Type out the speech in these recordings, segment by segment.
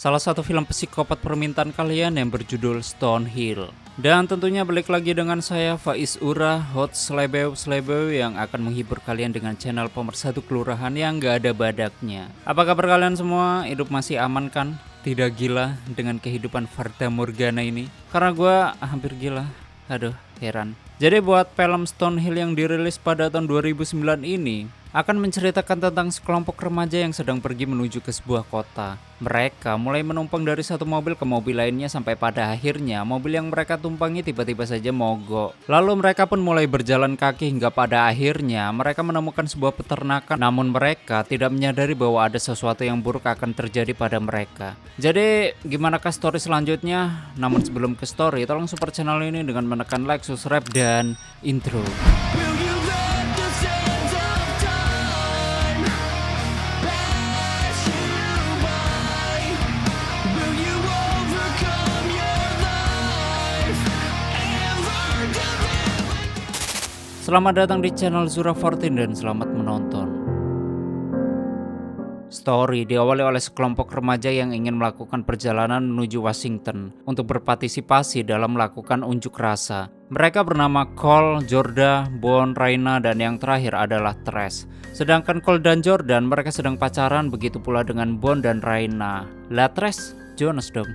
salah satu film psikopat permintaan kalian yang berjudul Stonehill. Dan tentunya balik lagi dengan saya Faiz Ura, host Slebeu yang akan menghibur kalian dengan channel pemersatu kelurahan yang gak ada badaknya. Apa kabar kalian semua? Hidup masih aman kan? Tidak gila dengan kehidupan Fata Morgana ini? Karena gue hampir gila. Aduh, heran. Jadi buat film Stonehill yang dirilis pada tahun 2009 ini akan menceritakan tentang sekelompok remaja yang sedang pergi menuju ke sebuah kota. Mereka mulai menumpang dari satu mobil ke mobil lainnya sampai pada akhirnya mobil yang mereka tumpangi tiba-tiba saja mogok. Lalu mereka pun mulai berjalan kaki hingga pada akhirnya mereka menemukan sebuah peternakan. Namun mereka tidak menyadari bahwa ada sesuatu yang buruk akan terjadi pada mereka. Jadi gimanakah story selanjutnya? Namun sebelum ke story, tolong support channel ini dengan menekan like, subscribe, dan intro. Selamat datang di channel Zura14 dan selamat menonton. Story diawali oleh sekelompok remaja yang ingin melakukan perjalanan menuju Washington untuk berpartisipasi dalam melakukan unjuk rasa. Mereka bernama Cole, Jorda, Bon, Raina, dan yang terakhir adalah Tres. Sedangkan Cole dan Jordan mereka sedang pacaran, begitu pula dengan Bon dan Raina. Lah Tres, Jonas dong.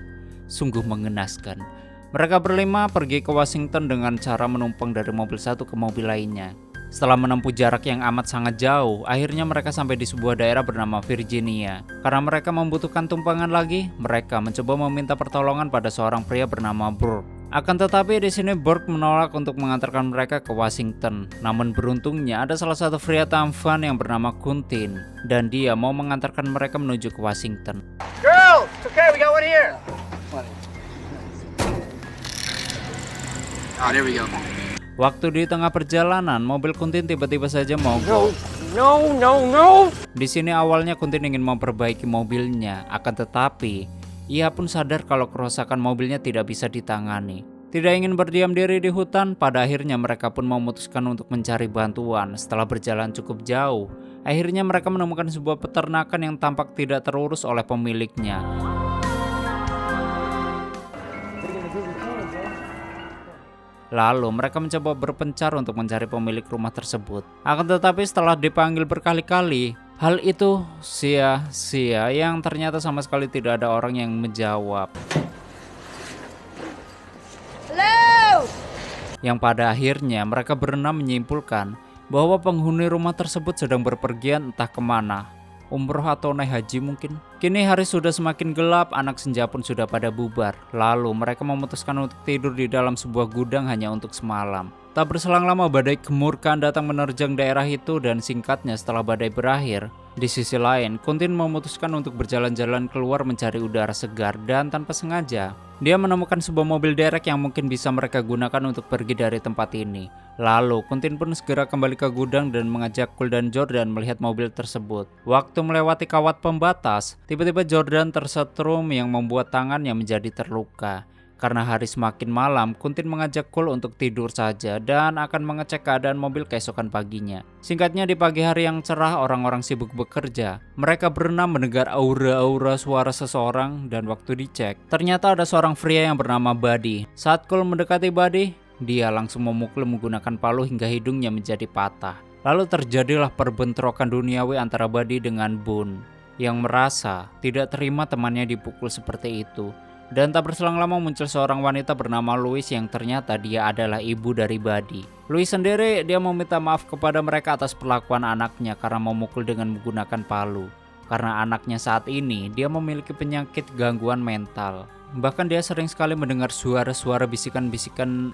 Sungguh mengenaskan. Mereka berlima pergi ke Washington dengan cara menumpang dari mobil satu ke mobil lainnya. Setelah menempuh jarak yang amat sangat jauh, akhirnya mereka sampai di sebuah daerah bernama Virginia. Karena mereka membutuhkan tumpangan lagi, mereka mencoba meminta pertolongan pada seorang pria bernama Burke. Akan tetapi di sini Burke menolak untuk mengantarkan mereka ke Washington. Namun beruntungnya ada salah satu pria tampan yang bernama Quentin, dan dia mau mengantarkan mereka menuju ke Washington. Girl, it's okay, we got one here. Oh, there we go. Waktu di tengah perjalanan, mobil Quentin tiba-tiba saja mogok. No. Di sini awalnya Quentin ingin memperbaiki mobilnya, akan tetapi ia pun sadar kalau kerusakan mobilnya tidak bisa ditangani. Tidak ingin berdiam diri di hutan, pada akhirnya mereka pun memutuskan untuk mencari bantuan. Setelah berjalan cukup jauh, akhirnya mereka menemukan sebuah peternakan yang tampak tidak terurus oleh pemiliknya. Lalu mereka mencoba berpencar untuk mencari pemilik rumah tersebut. Akan tetapi setelah dipanggil berkali-kali, hal itu sia-sia yang ternyata sama sekali tidak ada orang yang menjawab. Hello! Yang pada akhirnya mereka berenam menyimpulkan bahwa penghuni rumah tersebut sedang berpergian entah kemana. Umroh atau naik haji mungkin. Kini hari sudah semakin gelap, anak senja pun sudah pada bubar. Lalu mereka memutuskan untuk tidur di dalam sebuah gudang hanya untuk semalam. Tak berselang lama badai gemurkan datang menerjang daerah itu, dan singkatnya setelah badai berakhir, di sisi lain Quentin memutuskan untuk berjalan-jalan keluar mencari udara segar, dan tanpa sengaja dia menemukan sebuah mobil derek yang mungkin bisa mereka gunakan untuk pergi dari tempat ini. Lalu Quentin pun segera kembali ke gudang dan mengajak Cole dan Jordan melihat mobil tersebut. Waktu melewati kawat pembatas, tiba-tiba Jordan tersetrum yang membuat tangannya menjadi terluka. Karena hari semakin malam, Quentin mengajak Cole untuk tidur saja dan akan mengecek keadaan mobil keesokan paginya. Singkatnya di pagi hari yang cerah, orang-orang sibuk bekerja. Mereka berenam mendengar aura-aura suara seseorang, dan waktu dicek, ternyata ada seorang pria yang bernama Buddy. Saat Cole mendekati Buddy, dia langsung memukul menggunakan palu hingga hidungnya menjadi patah. Lalu terjadilah perbentrokan duniawi antara Buddy dengan Boone, yang merasa tidak terima temannya dipukul seperti itu. Dan tak berselang lama muncul seorang wanita bernama Louis yang ternyata dia adalah ibu dari Buddy. Louis sendiri dia meminta maaf kepada mereka atas perlakuan anaknya karena memukul dengan menggunakan palu. Karena anaknya saat ini dia memiliki penyakit gangguan mental. Bahkan dia sering sekali mendengar suara-suara bisikan-bisikan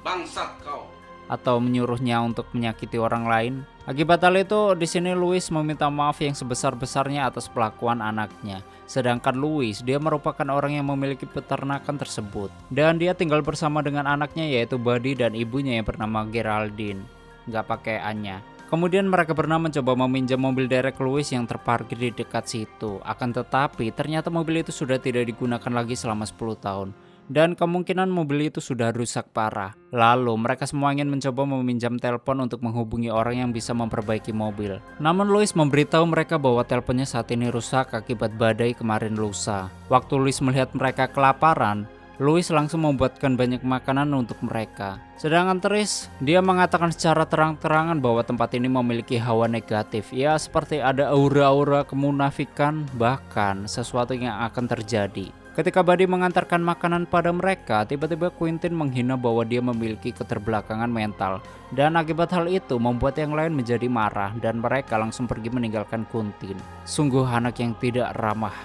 bangsat kau, atau menyuruhnya untuk menyakiti orang lain. Akibat hal itu, di sini Louis meminta maaf yang sebesar-besarnya atas pelakuan anaknya. Sedangkan Louis, dia merupakan orang yang memiliki peternakan tersebut. Dan dia tinggal bersama dengan anaknya yaitu Buddy dan ibunya yang bernama Geraldine. Nggak pakai A-nya. Kemudian mereka bernama mencoba meminjam mobil derek Louis yang terparkir di dekat situ. Akan tetapi, ternyata mobil itu sudah tidak digunakan lagi selama 10 tahun. dan kemungkinan mobil itu sudah rusak parah. Lalu mereka semua ingin mencoba meminjam telepon untuk menghubungi orang yang bisa memperbaiki mobil. Namun Louis memberitahu mereka bahwa teleponnya saat ini rusak akibat badai kemarin lusa. Waktu Louis melihat mereka kelaparan, Louis langsung membuatkan banyak makanan untuk mereka. Sedangkan Tris, dia mengatakan secara terang-terangan bahwa tempat ini memiliki hawa negatif. Ya, seperti ada aura-aura kemunafikan, bahkan sesuatu yang akan terjadi. Ketika Buddy mengantarkan makanan pada mereka, tiba-tiba Quentin menghina bahwa dia memiliki keterbelakangan mental. Dan akibat hal itu membuat yang lain menjadi marah dan mereka langsung pergi meninggalkan Quentin. Sungguh anak yang tidak ramah.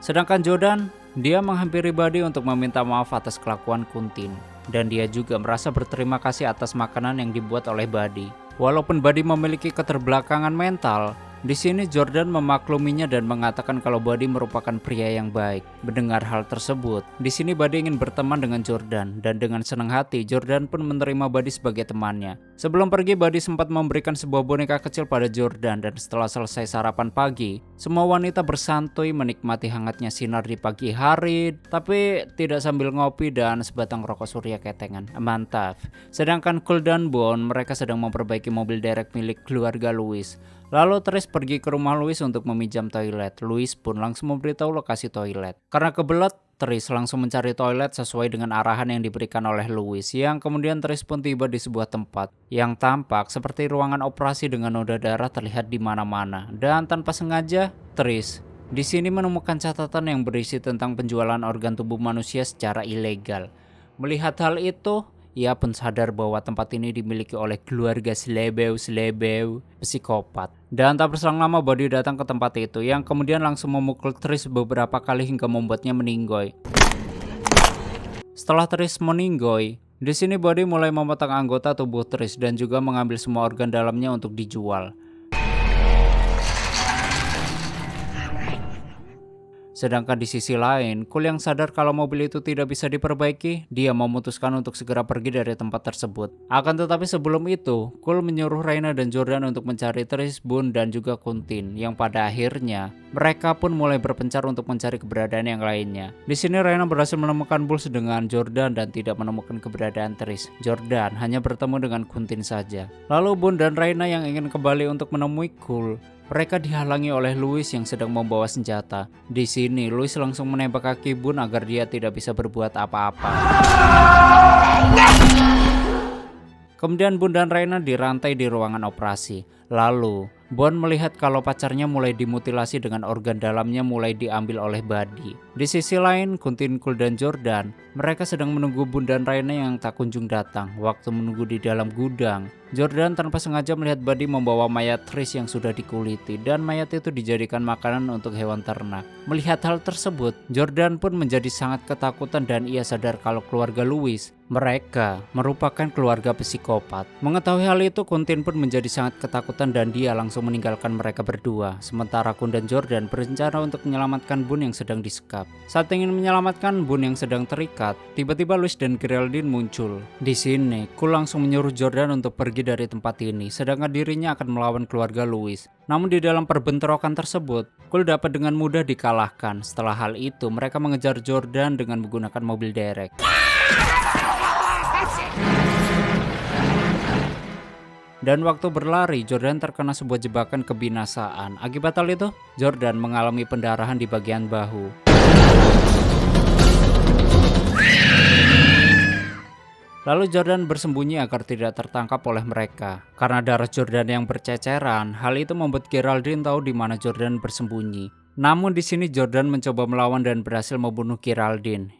Sedangkan Jordan, dia menghampiri Buddy untuk meminta maaf atas kelakuan Quentin. Dan dia juga merasa berterima kasih atas makanan yang dibuat oleh Buddy. Walaupun Buddy memiliki keterbelakangan mental, di sini Jordan memakluminya dan mengatakan kalau Buddy merupakan pria yang baik. Mendengar hal tersebut, di sini Buddy ingin berteman dengan Jordan dan dengan senang hati Jordan pun menerima Buddy sebagai temannya. Sebelum pergi, Buddy sempat memberikan sebuah boneka kecil pada Jordan dan setelah selesai sarapan pagi, semua wanita bersantuy menikmati hangatnya sinar di pagi hari, tapi tidak sambil ngopi dan sebatang rokok surya ketengan. Mantap. Sedangkan Cole dan Bon, mereka sedang memperbaiki mobil derek milik keluarga Louis. Lalu Tris pergi ke rumah Louis untuk meminjam toilet. Louis pun langsung memberitahu lokasi toilet. Karena kebelet, Tris langsung mencari toilet sesuai dengan arahan yang diberikan oleh Louis. Yang kemudian Tris pun tiba di sebuah tempat yang tampak seperti ruangan operasi dengan noda darah terlihat di mana-mana. Dan tanpa sengaja, Tris di sini menemukan catatan yang berisi tentang penjualan organ tubuh manusia secara ilegal. Melihat hal itu, ia pun sadar bahwa tempat ini dimiliki oleh keluarga selebeu psikopat. Dan tak berselang lama Buddy datang ke tempat itu yang kemudian langsung memukul Tris beberapa kali hingga membuatnya meninggoy. Setelah Tris meninggoy, di sini Buddy mulai memotong anggota tubuh Tris dan juga mengambil semua organ dalamnya untuk dijual. Sedangkan di sisi lain, Cole yang sadar kalau mobil itu tidak bisa diperbaiki, dia memutuskan untuk segera pergi dari tempat tersebut. Akan tetapi sebelum itu, Cole menyuruh Raina dan Jordan untuk mencari Tris, Boone, dan juga Quentin, yang pada akhirnya mereka pun mulai berpencar untuk mencari keberadaan yang lainnya. Di sini Raina berhasil menemukan Bulls dengan Jordan dan tidak menemukan keberadaan Tris. Jordan hanya bertemu dengan Quentin saja. Lalu Boone dan Raina yang ingin kembali untuk menemui Cole, mereka dihalangi oleh Louis yang sedang membawa senjata. Di sini Louis langsung menembak kaki Boone agar dia tidak bisa berbuat apa-apa. Kemudian Boone dan Raina dirantai di ruangan operasi. Lalu Bon melihat kalau pacarnya mulai dimutilasi dengan organ dalamnya mulai diambil oleh Buddy. Di sisi lain, Quentin, Cole, dan Jordan, mereka sedang menunggu Boone dan Raina yang tak kunjung datang. Waktu menunggu di dalam gudang, Jordan tanpa sengaja melihat Buddy membawa mayat Tris yang sudah dikuliti dan mayat itu dijadikan makanan untuk hewan ternak. Melihat hal tersebut, Jordan pun menjadi sangat ketakutan dan ia sadar kalau keluarga Louis, mereka merupakan keluarga psikopat. Mengetahui hal itu, Quentin pun menjadi sangat ketakutan dan dia langsung meninggalkan mereka berdua. Sementara Cole dan Jordan berencana untuk menyelamatkan Boone yang sedang disekap. Saat ingin menyelamatkan Boone yang sedang terikat, tiba-tiba Louis dan Geraldine muncul. Di sini, Cole langsung menyuruh Jordan untuk pergi dari tempat ini, sedangkan dirinya akan melawan keluarga Louis. Namun di dalam perbentrokan tersebut, Cole dapat dengan mudah dikalahkan. Setelah hal itu, mereka mengejar Jordan dengan menggunakan mobil derek. Dan waktu berlari, Jordan terkena sebuah jebakan kebinasaan. Akibat hal itu, Jordan mengalami pendarahan di bagian bahu. Lalu Jordan bersembunyi agar tidak tertangkap oleh mereka. Karena darah Jordan yang berceceran, hal itu membuat Geraldine tahu di mana Jordan bersembunyi. Namun di sini Jordan mencoba melawan dan berhasil membunuh Geraldine.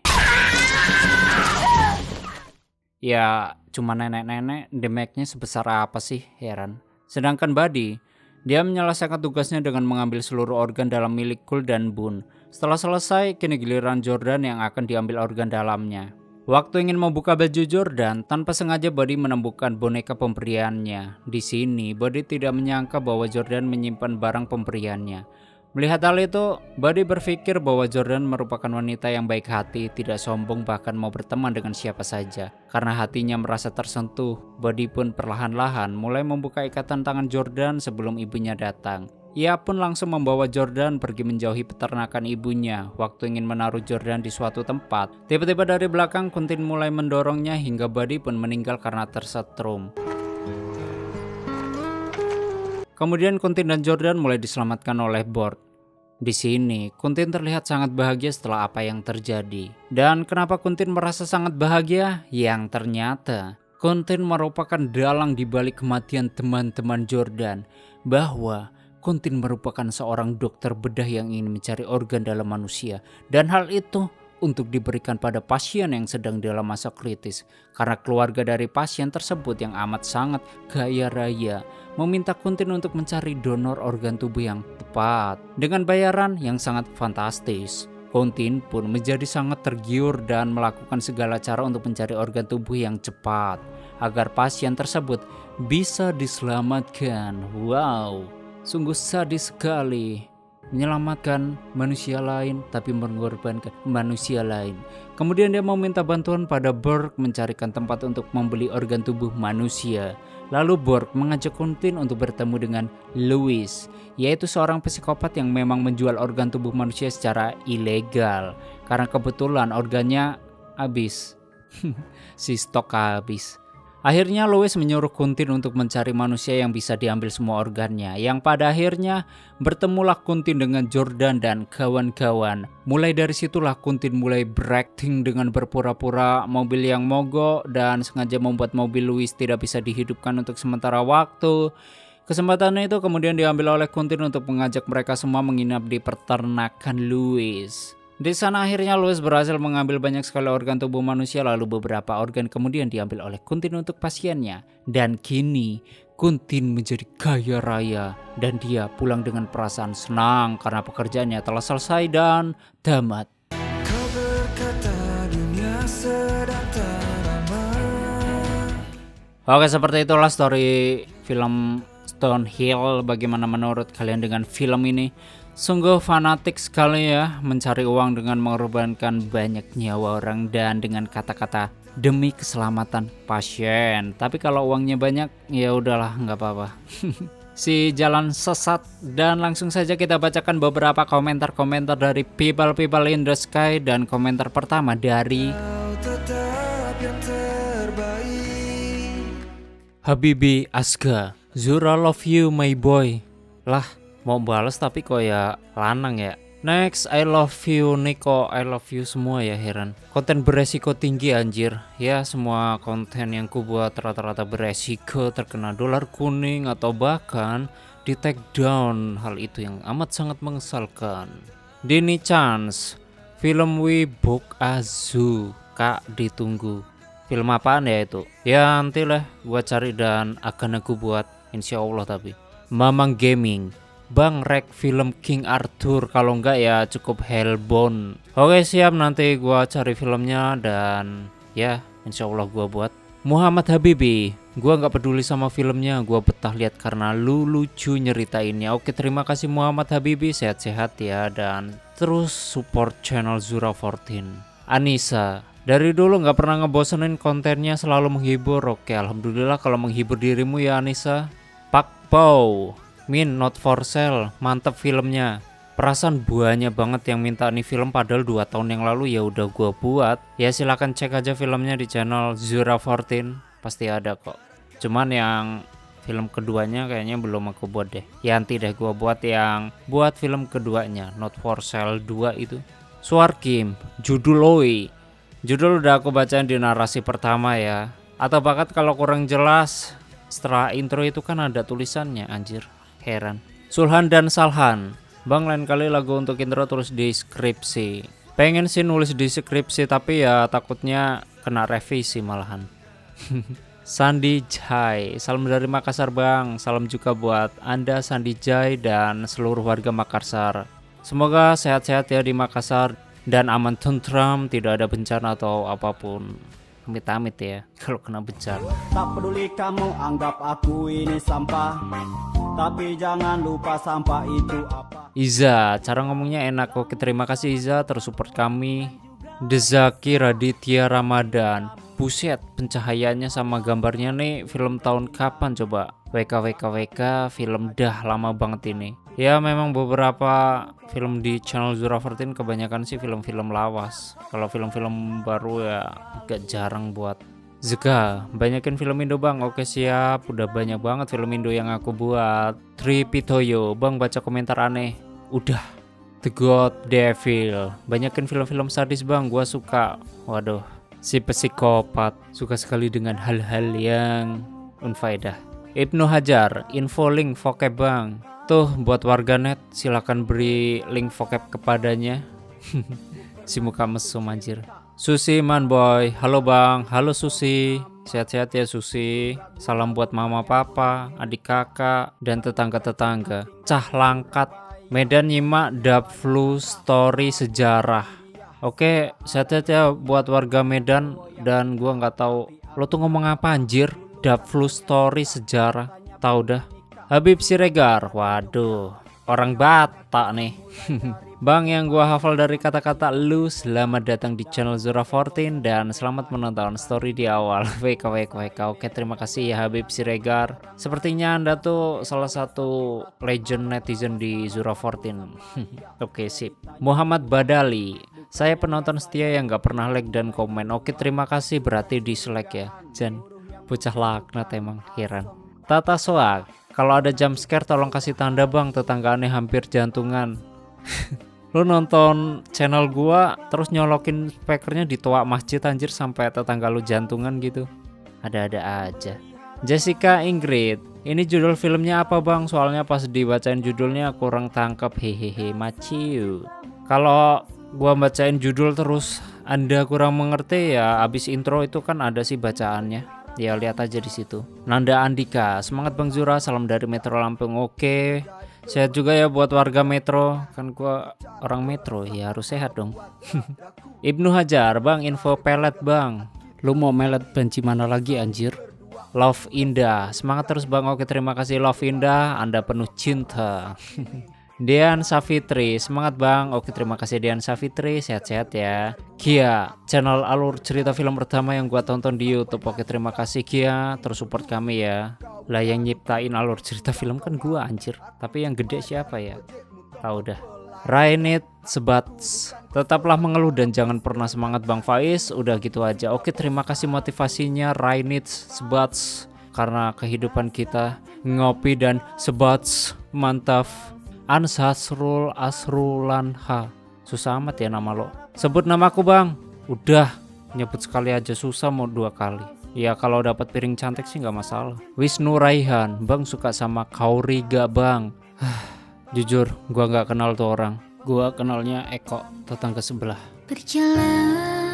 Ya, cuma nenek-nenek, damage-nya sebesar apa sih, heran. Sedangkan Buddy, dia menyelesaikan tugasnya dengan mengambil seluruh organ dalam milik Cole dan Boone. Setelah selesai, kini giliran Jordan yang akan diambil organ dalamnya. Waktu ingin membuka baju Jordan, tanpa sengaja Buddy menemukan boneka pemberiannya. Di sini, Buddy tidak menyangka bahwa Jordan menyimpan barang pemberiannya. Melihat hal itu, Buddy berpikir bahwa Jordan merupakan wanita yang baik hati, tidak sombong, bahkan mau berteman dengan siapa saja. Karena hatinya merasa tersentuh, Buddy pun perlahan-lahan mulai membuka ikatan tangan Jordan sebelum ibunya datang. Ia pun langsung membawa Jordan pergi menjauhi peternakan ibunya. Waktu ingin menaruh Jordan di suatu tempat, tiba-tiba dari belakang Kuntin mulai mendorongnya hingga Buddy pun meninggal karena tersetrum. Kemudian Kuntin dan Jordan mulai diselamatkan oleh Bort. Di sini, Kuntin terlihat sangat bahagia setelah apa yang terjadi. Dan kenapa Kuntin merasa sangat bahagia? Yang ternyata, Kuntin merupakan dalang di balik kematian teman-teman Jordan. Bahwa Kuntin merupakan seorang dokter bedah yang ingin mencari organ dalam manusia. Dan hal itu untuk diberikan pada pasien yang sedang dalam masa kritis. Karena keluarga dari pasien tersebut yang amat sangat kaya raya meminta Kuntin untuk mencari donor organ tubuh yang tepat dengan bayaran yang sangat fantastis. Kuntin pun menjadi sangat tergiur dan melakukan segala cara untuk mencari organ tubuh yang cepat agar pasien tersebut bisa diselamatkan. Wow, sungguh sadis sekali. Menyelamatkan manusia lain tapi mengorbankan manusia lain. Kemudian dia meminta bantuan pada Burke mencarikan tempat untuk membeli organ tubuh manusia. Lalu Burke mengajak Kuntin untuk bertemu dengan Louis, yaitu seorang psikopat yang memang menjual organ tubuh manusia secara ilegal. Karena kebetulan organnya habis. Si stok habis. Akhirnya Louis menyuruh Kuntin untuk mencari manusia yang bisa diambil semua organnya. Yang pada akhirnya bertemulah Kuntin dengan Jordan dan kawan-kawan. Mulai dari situlah Kuntin mulai berakting dengan berpura-pura mobil yang mogok dan sengaja membuat mobil Louis tidak bisa dihidupkan untuk sementara waktu. Kesempatan itu kemudian diambil oleh Kuntin untuk mengajak mereka semua menginap di peternakan Louis. Di sana akhirnya Louis berhasil mengambil banyak sekali organ tubuh manusia, lalu beberapa organ kemudian diambil oleh Kuntin untuk pasiennya. Dan kini Kuntin menjadi kaya raya dan dia pulang dengan perasaan senang karena pekerjaannya telah selesai dan tamat. Kau berkata dunia sedang teramat. Oke, seperti itulah story film Stonehill. Bagaimana menurut kalian dengan film ini? Sungguh fanatik sekali ya, mencari uang dengan mengorbankan banyak nyawa orang dan dengan kata-kata demi keselamatan pasien. Tapi kalau uangnya banyak ya udahlah, nggak apa-apa. Si jalan sesat. Dan langsung saja kita bacakan beberapa komentar-komentar dari people in the sky. Dan komentar pertama dari Kau tetap yang terbaik. Habibi Asga, Zura love you my boy. Lah, mau balas tapi kok ya lanang ya. Next, I love you Niko, I love you semua ya, heran. Konten beresiko tinggi anjir. Ya, semua konten yang ku buat rata-rata beresiko, terkena dolar kuning atau bahkan di take down. Hal itu yang amat sangat mengesalkan. Dini Chance, film We Book Azu, Kak ditunggu. Film apaan ya itu? Ya nantilah gua cari dan akan aku buat, insya Allah. Tapi Mamang Gaming, Bang Rek film King Arthur, kalau enggak ya cukup Hellbound. Oke siap, nanti gua cari filmnya dan ya insya Allah gua buat. Muhammad Habibi, gua nggak peduli sama filmnya, gua betah lihat karena lu lucu nyeritainnya. Oke, terima kasih Muhammad Habibi, sehat-sehat ya dan terus support channel Zura 14. Anissa, dari dulu nggak pernah ngebosenin kontennya, selalu menghibur. Oke, alhamdulillah kalau menghibur dirimu ya Anissa. Pak Pau, Min not for sale, mantep filmnya. Perasaan banyak banget yang minta nih film padahal 2 tahun yang lalu ya udah gua buat. Ya silakan cek aja filmnya di channel Zura 14, pasti ada kok. Cuman yang film keduanya kayaknya belum aku buat deh. Ya nanti deh gua buat yang buat film keduanya, Not for Sale 2 itu. Suarkim, judul Oi. Judul udah aku bacain di narasi pertama ya. Atau bahkan kalau kurang jelas, setelah intro itu kan ada tulisannya anjir. Heran. Sulhan dan Salhan, Bang lain kali lagu untuk intro tulis di skripsi. Pengen sih nulis di skripsi tapi ya takutnya kena revisi malahan. Sandi Jai, salam dari Makassar Bang. Salam juga buat Anda Sandi Jai dan seluruh warga Makassar. Semoga sehat-sehat ya di Makassar dan aman tentram, tidak ada bencana atau apapun. Amit-amit ya kalau kena bencana. Tak peduli kamu anggap aku ini sampah, tapi jangan lupa sampah itu apa. Iza, cara ngomongnya enak. Oke, terima kasih Iza, terus support kami. Dezaki Raditya Ramadan, buset pencahayaannya sama gambarnya nih film tahun kapan coba? WKWKWK film dah lama banget ini. Ya memang beberapa film di channel Zura14 kebanyakan sih film-film lawas. Kalau film-film baru ya agak jarang buat. Zeka, banyakin film Indo bang. Oke siap, udah banyak banget film Indo yang aku buat. Tripitoyo, bang baca komentar aneh. Udah. The God Devil, banyakin film-film sadis bang, gua suka. Waduh, si psikopat, suka sekali dengan hal-hal yang unfaedah. Ibnu Hajar, info link vocab bang. Tuh buat warganet silakan beri link vocab kepadanya. Si muka mesum anjir. Susi man boy, halo bang, halo Susi. Sehat-sehat ya Susi. Salam buat mama papa, adik kakak, dan tetangga-tetangga. Cah langkat, Medan nyimak dub flu story sejarah. Oke, sehat-sehat ya buat warga Medan. Dan gua nggak tahu lo tuh ngomong apa anjir. Dub flu story sejarah, tahu dah. Habib Siregar, waduh, orang Batak nih. Bang, yang gua hafal dari kata-kata lu, selamat datang di channel Zura14 dan selamat menonton story di awal. WK. Oke, terima kasih ya Habib Siregar. Sepertinya Anda tuh salah satu legend netizen di Zura14. Oke, sip. Muhammad Badali, saya penonton setia yang gak pernah like dan komen. Oke, terima kasih, berarti dislike ya. Jan, bocah laknat emang, heran. Tata Soak, kalau ada jump scare tolong kasih tanda bang, tetangga aneh hampir jantungan. Lu nonton channel gua terus nyolokin speakernya di toa masjid anjir sampai tetangga lu jantungan gitu. Ada-ada aja. Jessica Ingrid, ini judul filmnya apa bang? Soalnya pas dibacain judulnya kurang tangkap, hehehe maciu. Kalau gua bacain judul terus Anda kurang mengerti ya, abis intro itu kan ada sih bacaannya. Ya lihat aja di situ. Nanda Andika, semangat Bang Zura, salam dari Metro Lampung. Oke. Sehat juga ya buat warga Metro. Kan gua orang Metro, ya harus sehat dong. Ibnu Hajar, bang info pelet bang. Lu mau melet benci mana lagi anjir? Love Indah, semangat terus bang. Oke terima kasih Love Indah, Anda penuh cinta. Dian Safitri, semangat bang. Oke terima kasih Dian Safitri, sehat-sehat ya. Kia, channel alur cerita film pertama yang gua tonton di YouTube. Oke terima kasih Kia, terus support kami ya. Lah yang nyiptain alur cerita film kan gua anjir. Tapi yang gede siapa ya? Tahu dah. Rainit Sebats, tetaplah mengeluh dan jangan pernah semangat Bang Faiz. Udah gitu aja. Oke terima kasih motivasinya Rainit Sebats. Karena kehidupan kita ngopi dan sebats, mantap. Ansasrul Asrulanha, susah amat ya nama lo. Sebut namaku bang. Udah, nyebut sekali aja susah mau 2 kali. Ya kalau dapat piring cantik sih nggak masalah. Wisnu Raihan, bang suka sama Kauri gak bang? Jujur, gua nggak kenal tuh orang. Gua kenalnya Eko, tetangga sebelah. Perjalanan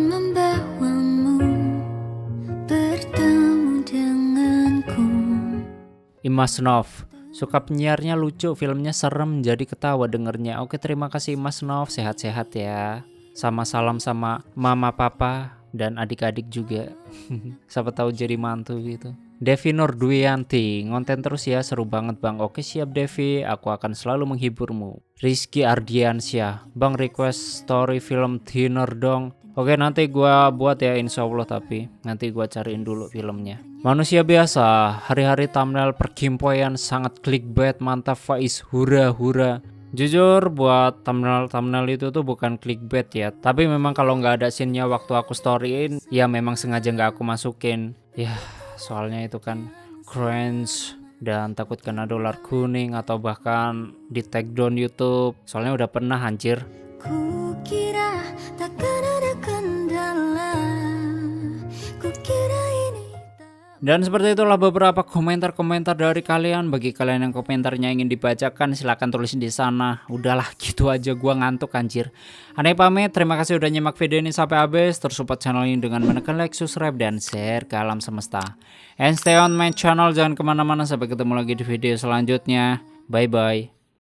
membawamu bertemu denganku. Imas Nov, suka penyiarnya lucu, filmnya serem jadi ketawa dengernya. Oke terima kasih Mas Nov, sehat-sehat ya. Sama salam sama mama papa dan adik-adik juga. Siapa tahu jadi mantu gitu. Devi Nurduyanti, ngonten terus ya, seru banget bang. Oke siap Devi, aku akan selalu menghiburmu. Rizky Ardiansyah, bang request story film Thinner dong. Oke nanti gua buat ya insya Allah, tapi nanti gua cariin dulu filmnya. Manusia biasa, hari-hari thumbnail perkimpoyan sangat clickbait, mantap Faiz, hura hura. Jujur buat thumbnail itu tuh bukan clickbait ya, tapi memang kalau nggak ada scene-nya waktu aku storyin, ya memang sengaja nggak aku masukin. Ya soalnya itu kan cringe dan takut kena dolar kuning atau bahkan di take down YouTube. Soalnya udah pernah anjir. Kukira takkan ada kendala. Kukira ini. Dan seperti itulah beberapa komentar-komentar dari kalian. Bagi kalian yang komentarnya ingin dibacakan silahkan tulis di sana. Udahlah gitu aja, gua ngantuk anjir. Aneh pamit, terima kasih udah nyimak video ini sampai habis. Terus support channel ini dengan menekan like, subscribe, dan share ke alam semesta. And stay on my channel, jangan kemana-mana, sampai ketemu lagi di video selanjutnya. Bye bye.